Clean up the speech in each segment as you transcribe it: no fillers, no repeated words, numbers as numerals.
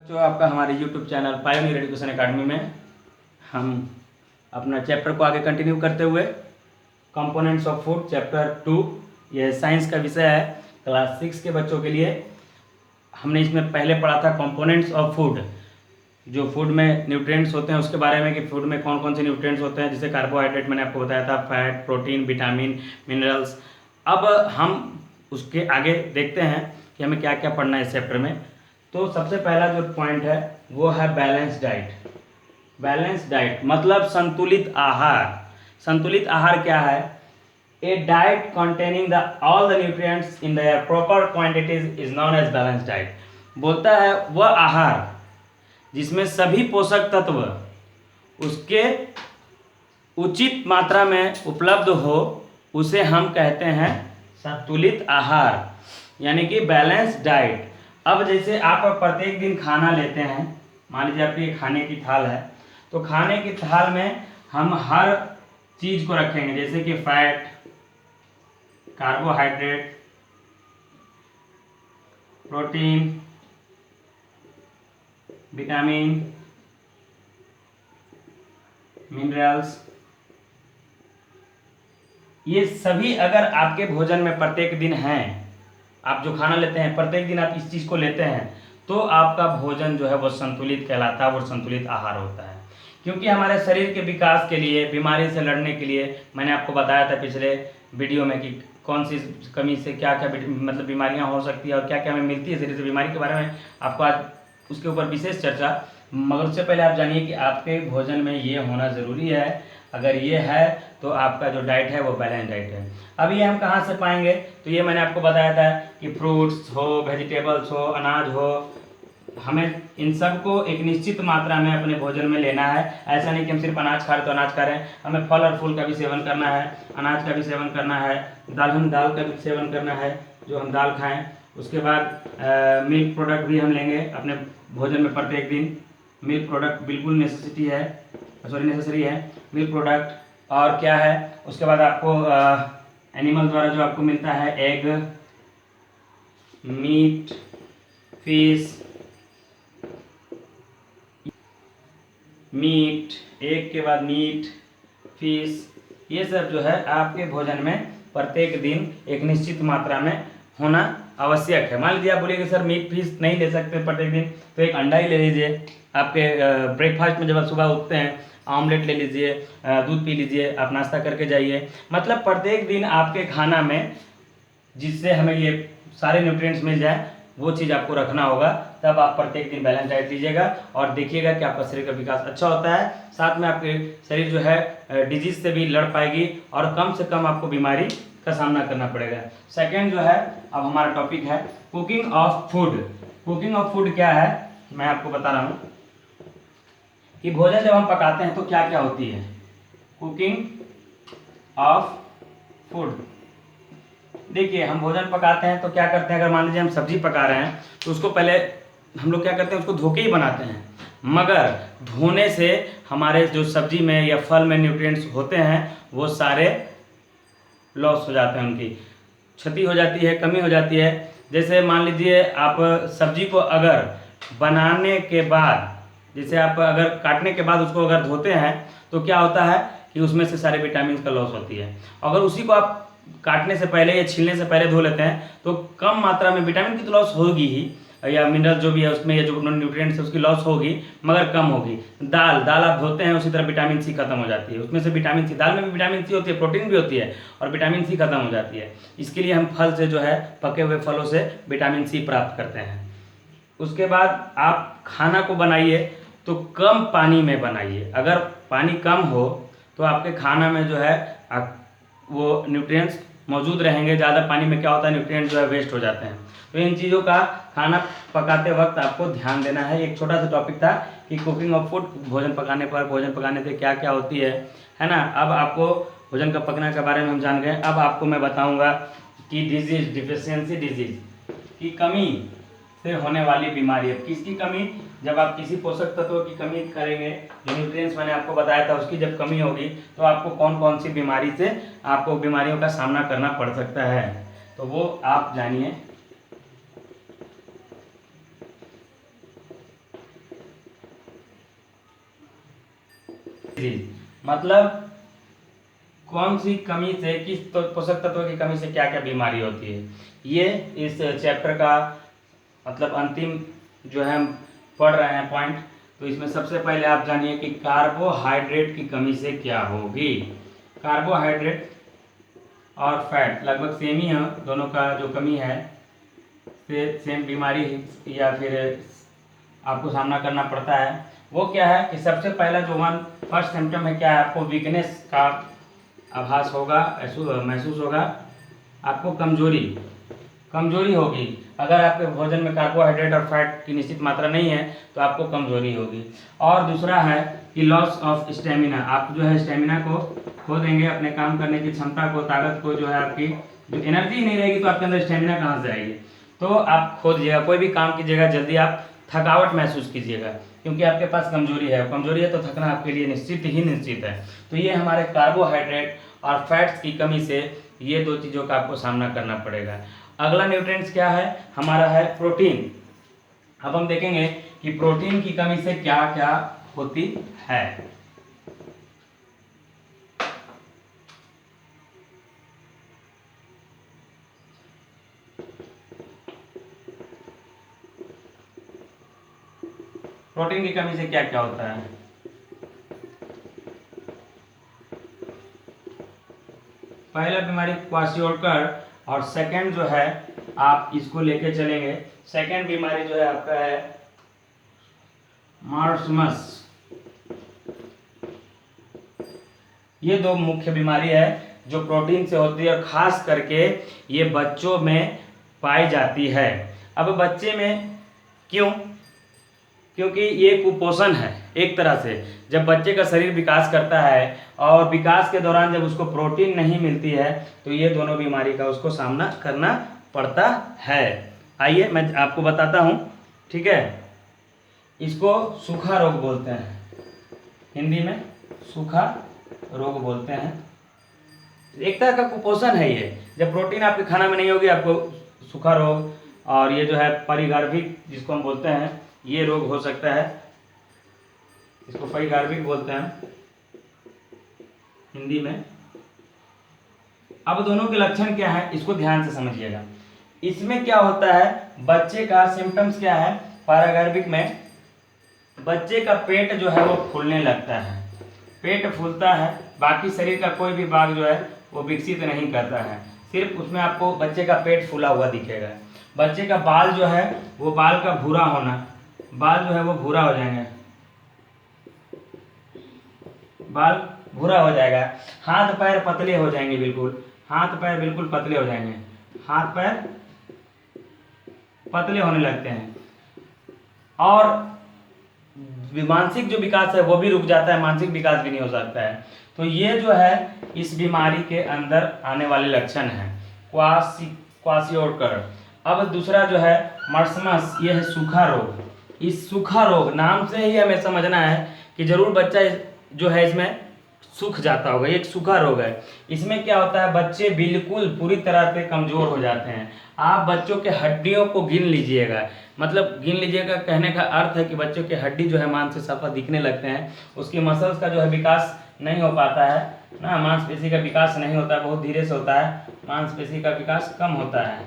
जो आपका हमारे YouTube channel pioneer education academy में हम अपना चैप्टर को आगे कंटिन्यू करते हुए कंपोनेंट्स ऑफ फूड चैप्टर 2, यह साइंस का विषय है क्लास 6 के बच्चों के लिए। हमने इसमें पहले पढ़ा था कंपोनेंट्स ऑफ फूड, जो फूड में न्यूट्रिएंट्स होते हैं उसके बारे में कि फूड में कौन कौन से न्यूट्रिएंट्स होते हैं, जैसे कार्बोहाइड्रेट मैंने आपको बताया था, फैट, प्रोटीन, विटामिन, मिनरल्स। अब हम उसके आगे देखते हैं कि हमें क्या क्या पढ़ना है इस चैप्टर में। तो सबसे पहला जो पॉइंट है वो है बैलेंस डाइट। बैलेंस डाइट मतलब संतुलित आहार। संतुलित आहार क्या है? A diet containing the all the nutrients in the proper quantities is known as balance diet. बोलता है वह आहार जिसमें सभी पोषक तत्व उसके उचित मात्रा में उपलब्ध हो, उसे हम कहते हैं संतुलित आहार, यानी कि बैलेंस डाइट। अब जैसे आप प्रत्येक दिन खाना लेते हैं, मान लीजिए आपकी खाने की थाल है, तो खाने की थाल में हम हर चीज़ को रखेंगे, जैसे कि fat, carbohydrate, protein, vitamin, minerals, ये सभी अगर आपके भोजन में प्रत्येक दिन हैं, आप जो खाना लेते हैं प्रत्येक दिन आप इस चीज़ को लेते हैं, तो आपका भोजन जो है वो संतुलित कहलाता है, वो संतुलित आहार होता है। क्योंकि हमारे शरीर के विकास के लिए, बीमारी से लड़ने के लिए, मैंने आपको बताया था पिछले वीडियो में कि कौन सी कमी से क्या क्या मतलब बीमारियां हो सकती है और क्या क्या हमें मिलती है शरीर से, बीमारी के बारे में आपको आज उसके ऊपर विशेष चर्चा। मगर उससे पहले आप जानिए कि आपके भोजन में ये होना ज़रूरी है। अगर ये है तो आपका जो डाइट है वो बैलेंस डाइट है। अब ये हम कहाँ से पाएंगे? तो ये मैंने आपको बताया था कि फ्रूट्स हो, वेजिटेबल्स हो, अनाज हो, हमें इन सब को एक निश्चित मात्रा में अपने भोजन में लेना है। ऐसा नहीं कि हम सिर्फ अनाज खा रहे तो अनाज खा रहे हैं, हमें फल और फूल का भी सेवन करना है, अनाज का भी सेवन करना है, दाल का भी सेवन करना है, जो हम दाल खाएं। उसके बाद मिल्क प्रोडक्ट भी हम लेंगे अपने भोजन में प्रत्येक दिन। मिल्क प्रोडक्ट बिल्कुल नेसेसिटी है, नेसेसरी है मिल्क प्रोडक्ट। और क्या है उसके बाद आपको एनिमल द्वारा जो आपको मिलता है egg, meat, fish, meat, egg के बाद मीट, फिश, ये सब जो है आपके भोजन में प्रत्येक दिन एक निश्चित मात्रा में होना आवश्यक है। मान लीजिए आप बोलिए कि सर मीट फिश नहीं ले सकते प्रत्येक दिन, तो एक अंडा ही ले लीजिए। आपके ब्रेकफास्ट में जब आप सुबह उठते हैं ऑमलेट ले लीजिए, दूध पी लीजिए, आप नाश्ता करके जाइए। मतलब प्रत्येक दिन आपके खाना में जिससे हमें ये सारे न्यूट्रिएंट्स मिल जाए वो चीज़ आपको रखना होगा, तब आप प्रत्येक दिन बैलेंस डाइट लीजिएगा और देखिएगा कि आपका शरीर का विकास अच्छा होता है। साथ में आपके शरीर जो है डिजीज से भी लड़ पाएगी और कम से कम आपको बीमारी का सामना करना पड़ेगा। सेकेंड जो है अब हमारा टॉपिक है cooking of food. Cooking of food क्या है मैं आपको बता रहा हूँ कि भोजन जब हम पकाते हैं तो क्या क्या होती है। कुकिंग ऑफ फूड, देखिए हम भोजन पकाते हैं तो क्या करते हैं, अगर मान लीजिए हम सब्जी पका रहे हैं तो उसको पहले हम लोग क्या करते हैं, उसको धो के ही बनाते हैं। मगर धोने से हमारे जो सब्जी में या फल में न्यूट्रिएंट्स होते हैं वो सारे लॉस हो जाते हैं, उनकी क्षति हो जाती है, कमी हो जाती है। जैसे मान लीजिए आप सब्जी को अगर बनाने के बाद, जैसे आप अगर काटने के बाद उसको अगर धोते हैं तो क्या होता है कि उसमें से सारे विटामिन का लॉस होती है। अगर उसी को आप काटने से पहले या छीलने से पहले धो लेते हैं तो कम मात्रा में विटामिन की तो लॉस होगी ही, या मिनरल जो भी है उसमें या जो न्यूट्रिएंट्स है उसकी लॉस होगी, मगर कम होगी। दाल आप धोते हैं उसी तरह विटामिन सी खत्म हो जाती है, उसमें से विटामिन सी, दाल में भी विटामिन सी होती है, प्रोटीन भी होती है और विटामिन सी खत्म हो जाती है। इसके लिए हम फल से जो है पके हुए फलों से विटामिन सी प्राप्त करते हैं। उसके बाद आप खाना को बनाइए तो कम पानी में बनाइए। अगर पानी कम हो तो आपके खाना में जो है वो न्यूट्रिएंट्स मौजूद रहेंगे। ज़्यादा पानी में क्या होता है, न्यूट्रिएंट्स जो है वेस्ट हो जाते हैं। तो इन चीज़ों का खाना पकाते वक्त आपको ध्यान देना है। एक छोटा सा टॉपिक था कि कुकिंग ऑफ फूड, भोजन पकाने से क्या क्या होती है ना। अब आपको भोजन का पकने के बारे में हम जान गए। अब आपको मैं बताऊँगा कि डिजीज, डिफिशियंसी डिजीज की कमी से होने वाली बीमारी है। किसकी कमी? जब आप किसी पोषक तत्व की कमी करेंगे, जो न्यूट्रिएंट्स मैंने आपको बताया था उसकी जब कमी होगी तो आपको कौन कौन सी बीमारी से आपको बीमारियों का सामना करना पड़ सकता है, तो वो आप जानिए। मतलब कौन सी कमी से, किस पोषक तत्व की कमी से क्या क्या बीमारी होती है, ये इस चैप्टर का मतलब अंतिम जो है हम पढ़ रहे हैं पॉइंट। तो इसमें सबसे पहले आप जानिए कि कार्बोहाइड्रेट की कमी से क्या होगी। कार्बोहाइड्रेट और फैट लगभग सेम ही है, दोनों का जो कमी है सेम बीमारी या फिर आपको सामना करना पड़ता है। वो क्या है कि सबसे पहला जो फर्स्ट सिम्टम है क्या है, आपको वीकनेस का आभास होगा, महसूस होगा, आपको कमजोरी होगी। अगर आपके भोजन में कार्बोहाइड्रेट और फैट की निश्चित मात्रा नहीं है तो आपको कमजोरी होगी। और दूसरा है कि लॉस ऑफ स्टेमिना, आप जो है स्टेमिना को खो देंगे, अपने काम करने की क्षमता को, ताकत को, जो है आपकी जो एनर्जी ही नहीं रहेगी तो आपके अंदर स्टेमिना कहाँ से आएगी, तो आप खो दीजिएगा। कोई भी काम कीजिएगा जल्दी आप थकावट महसूस कीजिएगा, क्योंकि आपके पास कमजोरी है तो थकना आपके लिए निश्चित है। तो ये हमारे कार्बोहाइड्रेट और फैट्स की कमी से ये दो चीज़ों का आपको सामना करना पड़ेगा। अगला न्यूट्रिएंट्स क्या है हमारा, है प्रोटीन। अब हम देखेंगे कि प्रोटीन की कमी से क्या क्या होती है। प्रोटीन की कमी से क्या क्या होता है। पहला बीमारी क्वाशियोर्कर, और सेकंड जो है आप इसको लेके चलेंगे, सेकंड बीमारी जो है आपका है मार्समस। ये दो मुख्य बीमारी है जो प्रोटीन से होती है और खास करके ये बच्चों में पाई जाती है। अब बच्चे में क्यों, क्योंकि ये कुपोषण है एक तरह से। जब बच्चे का शरीर विकास करता है और विकास के दौरान जब उसको प्रोटीन नहीं मिलती है तो ये दोनों बीमारी का उसको सामना करना पड़ता है। आइए मैं आपको बताता हूँ, ठीक है। इसको सूखा रोग बोलते हैं, हिंदी में सूखा रोग बोलते हैं। एक तरह का कुपोषण है ये, जब प्रोटीन आपके खाना में नहीं होगी आपको सूखा रोग, और ये जो है परिगार्भिक जिसको हम बोलते हैं ये रोग हो सकता है, इसको परिगार्भिक बोलते हैं हिंदी में। अब दोनों के लक्षण क्या है इसको ध्यान से समझिएगा। इसमें क्या होता है, बच्चे का सिम्टम्स क्या है, पैरागार्भिक में बच्चे का पेट जो है वो फूलने लगता है, पेट फूलता है, बाकी शरीर का कोई भी भाग जो है वो विकसित नहीं करता है, सिर्फ उसमें आपको बच्चे का पेट फूला हुआ दिखेगा। बच्चे का बाल जो है वो बाल का भूरा होना, बाल जो है वो भूरा हो जाएंगे, बाल भूरा हो जाएगा। हाथ पैर पतले हो जाएंगे, बिल्कुल हाथ पैर बिल्कुल पतले हो जाएंगे, हाथ पैर पतले होने लगते हैं। और मानसिक जो विकास है वो भी रुक जाता है, मानसिक विकास भी नहीं हो सकता है। तो ये जो है इस बीमारी के अंदर आने वाले लक्षण हैं क्वाशियोर्कर। अब दूसरा जो है मार्समस, ये है सूखा रोग। इस सूखा रोग नाम से ही हमें समझना है कि जरूर बच्चा जो है इसमें सूख जाता होगा, एक सूखा रोग है। इसमें क्या होता है, बच्चे बिल्कुल पूरी तरह से कमजोर हो जाते हैं। आप बच्चों के हड्डियों को गिन लीजिएगा, मतलब गिन लीजिएगा कहने का अर्थ है कि बच्चों के हड्डी जो है मान से साफा दिखने लगते हैं, उसकी मसल्स का जो है विकास नहीं हो पाता है ना, मांसपेशी का विकास नहीं होता है, बहुत धीरे से होता है, मांसपेशी का विकास कम होता है,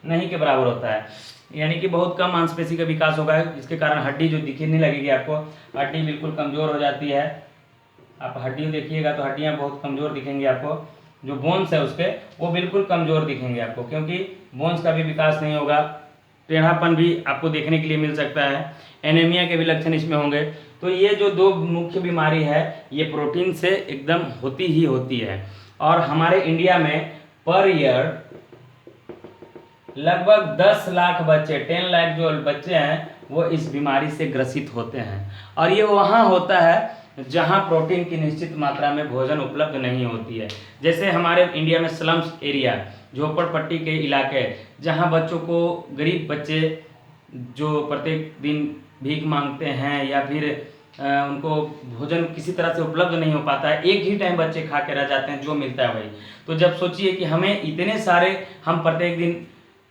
नहीं के बराबर होता है, यानी कि बहुत कम मांसपेशी का विकास होगा, जिसके कारण हड्डी जो दिखने लगेगी आपको, हड्डी बिल्कुल कमज़ोर हो जाती है। आप हड्डी देखिएगा तो हड्डियाँ बहुत कमज़ोर दिखेंगी आपको, जो बोन्स है उसके वो बिल्कुल कमज़ोर दिखेंगे आपको, क्योंकि बोन्स का भी विकास नहीं होगा। टेढ़ापन भी आपको देखने के लिए मिल सकता है, एनीमिया के भी लक्षण इसमें होंगे। तो ये जो दो मुख्य बीमारी है ये प्रोटीन से एकदम होती ही होती है। और हमारे इंडिया में पर ईयर लगभग 10 लाख बच्चे, 10 लाख जो बच्चे हैं वो इस बीमारी से ग्रसित होते हैं। और ये वहाँ होता है जहाँ प्रोटीन की निश्चित मात्रा में भोजन उपलब्ध नहीं होती है। जैसे हमारे इंडिया में स्लम्स एरिया, झोपड़पट्टी के इलाके, जहाँ बच्चों को, गरीब बच्चे जो प्रत्येक दिन भीख मांगते हैं या फिर उनको भोजन किसी तरह से उपलब्ध नहीं हो पाता है, एक ही टाइम बच्चे खा के रह जाते हैं, जो मिलता है वही। तो जब सोचिए कि हमें इतने सारे, हम प्रत्येक दिन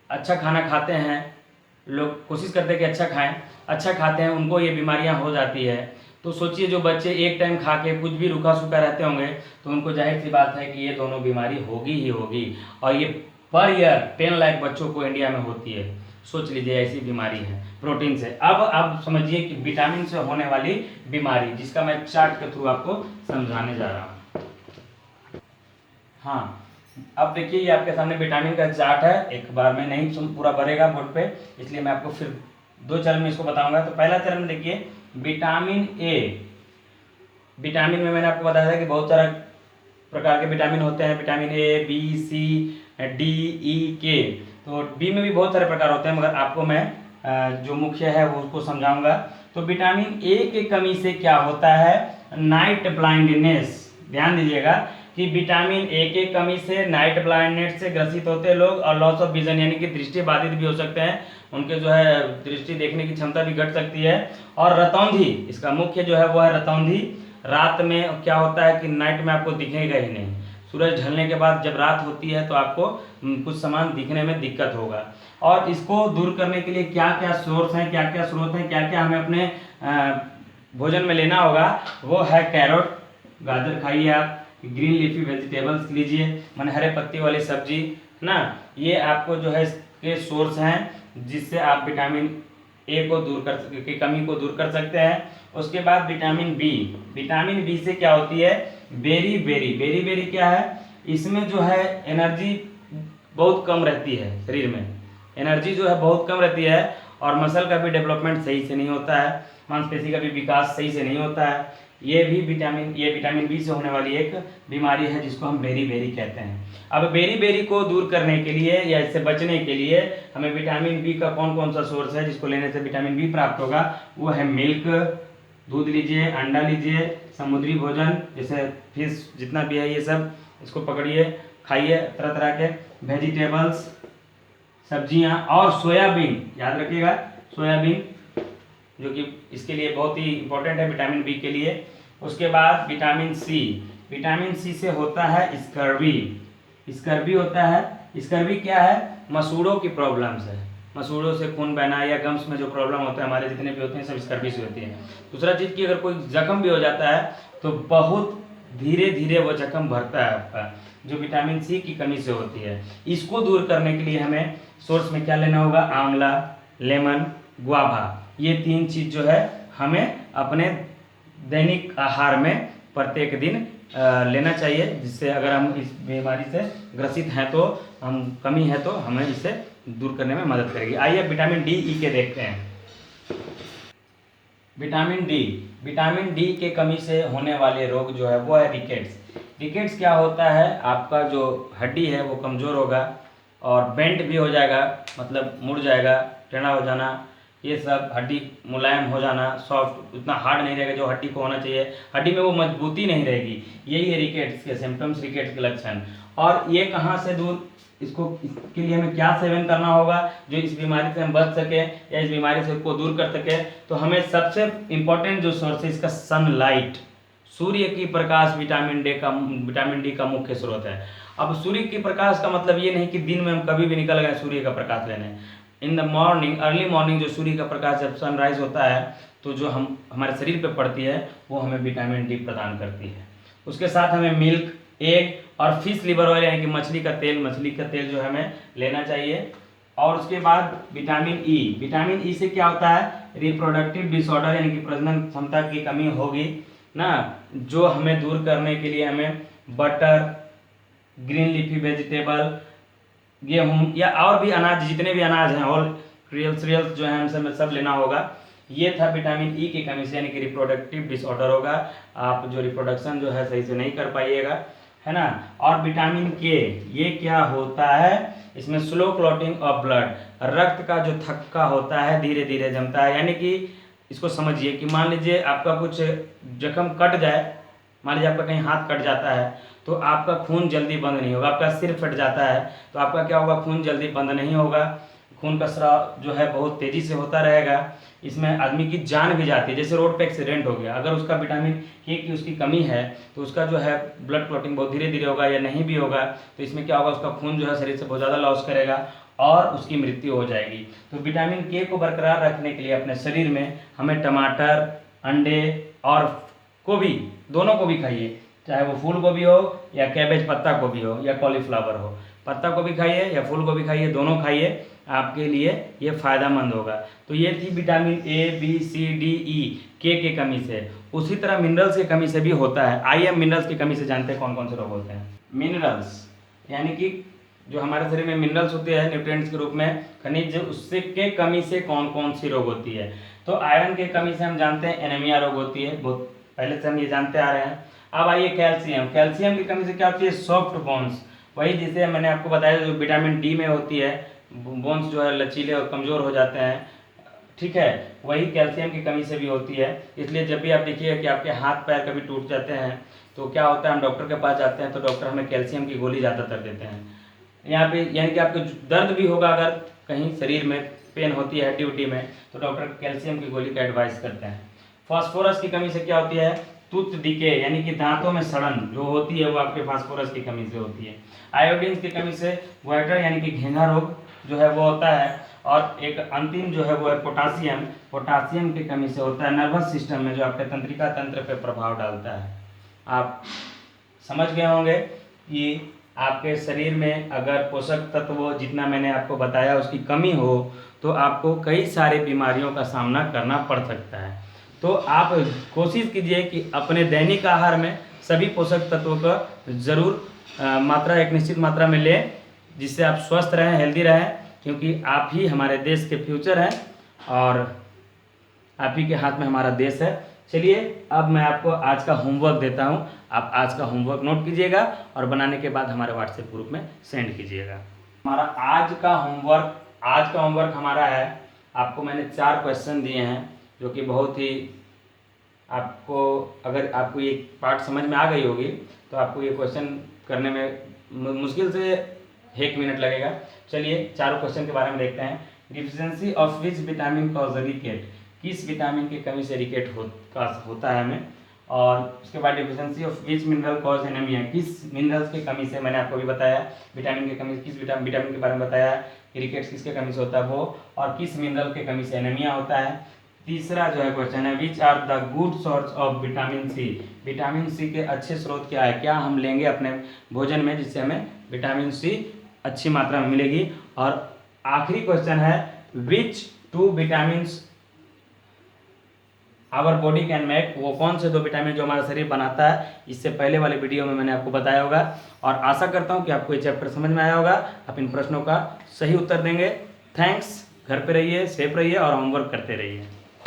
अच्छा खाना खाते हैं, लोग कोशिश करते हैं कि अच्छा खाएं, अच्छा खाते हैं, उनको ये बीमारियां हो जाती है। तो सोचिए जो बच्चे एक टाइम खा के कुछ भी रूखा सूखा रहते होंगे तो उनको जाहिर सी बात है कि ये दोनों बीमारी होगी ही होगी, और ये पर ईयर 10 लाख बच्चों को इंडिया में होती है। सोच लीजिए ऐसी बीमारी है प्रोटीन से। अब समझिए कि विटामिन से होने वाली बीमारी, जिसका मैं चार्ट के थ्रू आपको समझाने जा रहा हूँ। हाँ, अब देखिए ये आपके सामने विटामिन का चार्ट है, एक बार में नहीं पूरा भरेगा बोर्ड पे, इसलिए मैं आपको फिर 2 चरण में इसको बताऊंगा। तो पहला चरण देखिए विटामिन ए। विटामिन में मैंने आपको बताया था कि बहुत सारा प्रकार के विटामिन होते हैं, vitamin A, B, C, D, E, K. तो बी में भी बहुत सारे प्रकार होते हैं, मगर आपको मैं जो मुख्य है वो उसको समझाऊंगा। तो विटामिन ए की कमी से क्या होता है, नाइट ब्लाइंडनेस। ध्यान दीजिएगा कि विटामिन ए के कमी से नाइट ब्लाइंडनेस से ग्रसित होते हैं लोग, और लॉस ऑफ विजन यानी कि दृष्टि बाधित भी हो सकते हैं, उनके जो है दृष्टि देखने की क्षमता भी घट सकती है। और रतौंधी, इसका मुख्य जो है वो है रतौंधी। रात में क्या होता है कि नाइट में आपको दिखेगा ही नहीं, सूरज ढलने के बाद जब रात होती है तो आपको कुछ सामान दिखने में दिक्कत होगा। और इसको दूर करने के लिए क्या क्या सोर्स हैं, क्या क्या स्रोत हैं, क्या क्या हमें अपने भोजन में लेना होगा, वो है कैरोट, गाजर खाइए आप, ग्रीन लीफी वेजिटेबल्स लीजिए, माने हरे पत्ती वाली सब्जी ना, ये आपको जो है इसके सोर्स हैं जिससे आप विटामिन ए को दूर कर की कमी को दूर कर सकते हैं। उसके बाद विटामिन बी। विटामिन बी से क्या होती है, बेरी बेरी। बेरी बेरी क्या है, इसमें जो है एनर्जी बहुत कम रहती है, शरीर में एनर्जी जो है बहुत कम रहती है, और मसल का भी डेवलपमेंट सही से नहीं होता है, मांसपेशी का भी विकास सही से नहीं होता है। ये विटामिन बी से होने वाली एक बीमारी है जिसको हम बेरी बेरी कहते हैं। अब बेरी बेरी को दूर करने के लिए या इससे बचने के लिए हमें विटामिन बी का कौन कौन सा सोर्स है जिसको लेने से विटामिन बी प्राप्त होगा, वो है मिल्क, दूध लीजिए, अंडा लीजिए, समुद्री भोजन जैसे फिश जितना भी है ये सब इसको पकड़िए, खाइए, तरह तरह के वेजिटेबल्स, सब्जियां, और सोयाबीन, याद रखिएगा सोयाबीन जो कि इसके लिए बहुत ही इंपॉर्टेंट है विटामिन बी के लिए। उसके बाद विटामिन सी। विटामिन सी से होता है स्कर्वी। स्कर्वी होता है, स्कर्वी क्या है, मसूड़ों की प्रॉब्लम्स है, मसूड़ों से खून बहना या गम्स में जो प्रॉब्लम होता है हमारे जितने भी होते हैं सब स्कर्वी से होती है। दूसरा चीज़ कि अगर कोई जख्म भी हो जाता है तो बहुत धीरे धीरे वो जख्म भरता है आपका, जो विटामिन सी की कमी से होती है। इसको दूर करने के लिए हमें सोर्स में क्या लेना होगा, आंवला, लेमन, गुआवा, ये 3 चीज़ जो है हमें अपने दैनिक आहार में प्रत्येक दिन लेना चाहिए, जिससे अगर हम इस बीमारी से ग्रसित हैं तो हम कमी है तो हमें इसे दूर करने में मदद करेगी। आइए विटामिन डी ई के देखते हैं। Vitamin D. विटामिन डी के कमी से होने वाले रोग जो है वो है रिकेट्स। रिकेट्स क्या होता है, आपका जो हड्डी है वो कमज़ोर होगा और बेंट भी हो जाएगा, मतलब मुड़ जाएगा, टेढ़ा हो जाना, ये सब, हड्डी मुलायम हो जाना, सॉफ्ट, उतना हार्ड नहीं रहेगा जो हड्डी को होना चाहिए, हड्डी में वो मजबूती नहीं रहेगी। यही है रिकेट्स के सिम्टम्स, रिकेट्स के लक्षण। और ये कहाँ से दूर, इसके लिए हमें क्या सेवन करना होगा जो इस बीमारी से हम बच सके या इस बीमारी से को दूर कर सके। तो हमें सबसे इम्पोर्टेंट जो सोर्स है इसका सनलाइट, सूर्य की प्रकाश विटामिन डी का मुख्य स्रोत है। अब सूर्य की प्रकाश का मतलब ये नहीं कि दिन में हम कभी भी निकल गए सूर्य का प्रकाश लेने। In the morning, early morning जो सूर्य का प्रकाश जब सनराइज होता है तो जो हम हमारे शरीर पे पड़ती है वो हमें विटामिन डी प्रदान करती है। उसके साथ हमें मिल्क, एग और फिश लिवर ऑयल यानी कि मछली का तेल जो हमें लेना चाहिए। और उसके बाद विटामिन ई। विटामिन ई से क्या होता है, रिप्रोडक्टिव डिसऑर्डर यानी कि प्रजनन क्षमता की कमी होगी ना, जो हमें दूर करने के लिए हमें बटर, ग्रीन लीफी वेजिटेबल, गेहूँ या और भी अनाज, जितने भी अनाज हैं, ऑल सीरियल्स जो हैं हमसे सब लेना होगा। ये था विटामिन ई की कमी से, यानी कि रिप्रोडक्टिव डिसऑर्डर होगा, आप जो रिप्रोडक्शन जो है सही से नहीं कर पाइएगा, है ना। और विटामिन के, ये क्या होता है, इसमें स्लो क्लॉटिंग ऑफ ब्लड, रक्त का जो थक्का होता है धीरे धीरे जमता है। यानी कि इसको समझिए कि मान लीजिए आपका कुछ जख्म कट जाए, मान लीजिए आपका कहीं हाथ कट जाता है तो आपका खून जल्दी बंद नहीं होगा, आपका सिर फट जाता है तो आपका क्या होगा, खून जल्दी बंद नहीं होगा, खून का स्राव जो है बहुत तेज़ी से होता रहेगा, इसमें आदमी की जान भी जाती है। जैसे रोड पे एक्सीडेंट हो गया, अगर उसका विटामिन के की उसकी कमी है तो उसका जो है ब्लड क्लॉटिंग बहुत धीरे धीरे होगा या नहीं भी होगा, तो इसमें क्या होगा, उसका खून जो है शरीर से बहुत ज़्यादा लॉस करेगा और उसकी मृत्यु हो जाएगी। तो विटामिन के को बरकरार रखने के लिए अपने शरीर में हमें टमाटर, अंडे और गोभी, दोनों को भी खाइए, चाहे वो फूल गोभी हो या कैबेज पत्ता गोभी हो या कॉलीफ्लावर हो। पत्ता गोभी खाइए या फूल गोभी खाइए, दोनों खाइए, आपके लिए ये फ़ायदेमंद होगा। तो ये थी vitamin A, B, C, D, E, K कमी से। उसी तरह मिनरल्स की कमी से भी होता है। आइए हम मिनरल्स की कमी से जानते हैं कौन कौन से रोग होते हैं। मिनरल्स यानी कि जो हमारे शरीर में मिनरल्स होते हैं न्यूट्रिएंट्स के रूप में, खनिज, उससे के कमी से कौन कौन सी रोग होती है। तो आयरन के कमी से हम जानते हैं एनीमिया रोग होती है, बहुत पहले से हम ये जानते आ रहे हैं। अब आइए कैल्शियम, कैल्शियम की कमी से क्या होती है, सॉफ्ट बोन्स, वही जिसे मैंने आपको बताया जो विटामिन डी में होती है, बोन्स जो है लचीले और कमज़ोर हो जाते हैं, ठीक है, वही कैल्शियम की कमी से भी होती है। इसलिए जब भी आप देखिए कि आपके हाथ पैर कभी टूट जाते हैं तो क्या होता है, हम डॉक्टर के पास जाते हैं तो डॉक्टर हमें कैल्शियम की गोली ज़्यादातर देते हैं। यहाँ पे यानी कि आपको दर्द भी होगा, अगर कहीं शरीर में पेन होती है हड्डी उड्डी में, तो डॉक्टर कैल्शियम की गोली का एडवाइस करते हैं। फास्फोरस की कमी से क्या होती है, टूथ डिके यानी कि दांतों में सड़न जो होती है वो आपके फास्फोरस की कमी से होती है। आयोडीन की कमी से गोइटर यानी कि घेंघा रोग जो है वो होता है। और एक अंतिम जो है वो है पोटासियम, पोटासियम की कमी से होता है नर्वस सिस्टम में, जो आपके तंत्रिका तंत्र पर प्रभाव डालता है। आप समझ गए होंगे कि आपके शरीर में अगर पोषक तत्व जितना मैंने आपको बताया उसकी कमी हो तो आपको कई सारी बीमारियों का सामना करना पड़ सकता है। तो आप कोशिश कीजिए कि अपने दैनिक आहार में सभी पोषक तत्वों का ज़रूर मात्रा, एक निश्चित मात्रा में लें, जिससे आप स्वस्थ रहें, हेल्दी रहें, क्योंकि आप ही हमारे देश के फ्यूचर हैं और आप ही के हाथ में हमारा देश है। चलिए अब मैं आपको आज का होमवर्क देता हूं, आप आज का होमवर्क नोट कीजिएगा और बनाने के बाद हमारे व्हाट्सएप ग्रुप में सेंड कीजिएगा। हमारा आज का होमवर्क हमारा है, आपको मैंने 4 क्वेश्चन दिए हैं जो कि बहुत ही आपको, अगर आपको ये पार्ट समझ में आ गई होगी तो आपको ये क्वेश्चन करने में मुश्किल से 1 मिनट लगेगा। चलिए 4 क्वेश्चन के बारे में देखते हैं। Deficiency of which vitamin cause ricket, किस विटामिन की कमी से रिकेट होता है हमें। और उसके बाद deficiency of which mineral cause anaemia, किस मिनरल्स की कमी से, मैंने आपको भी बताया विटामिन की कमी, किस विटामिन के बारे में बताया, रिकेट्स किसके कमी से होता है वो, और किस मिनरल के कमी से एनीमिया होता है। तीसरा जो है क्वेश्चन है which are the good source of vitamin C, vitamin C के अच्छे स्रोत क्या है, क्या हम लेंगे अपने भोजन में जिससे हमें विटामिन सी अच्छी मात्रा में मिलेगी। और आखिरी क्वेश्चन है which 2 vitamins our body can make, वो कौन से 2 विटामिन जो हमारा शरीर बनाता है। इससे पहले वाले वीडियो में मैंने आपको बताया होगा और आशा करता हूँ कि आपको ये चैप्टर समझ में आया होगा, आप इन प्रश्नों का सही उत्तर देंगे। थैंक्स, घर पे रहिए, सेफ रहिए और होमवर्क करते रहिए।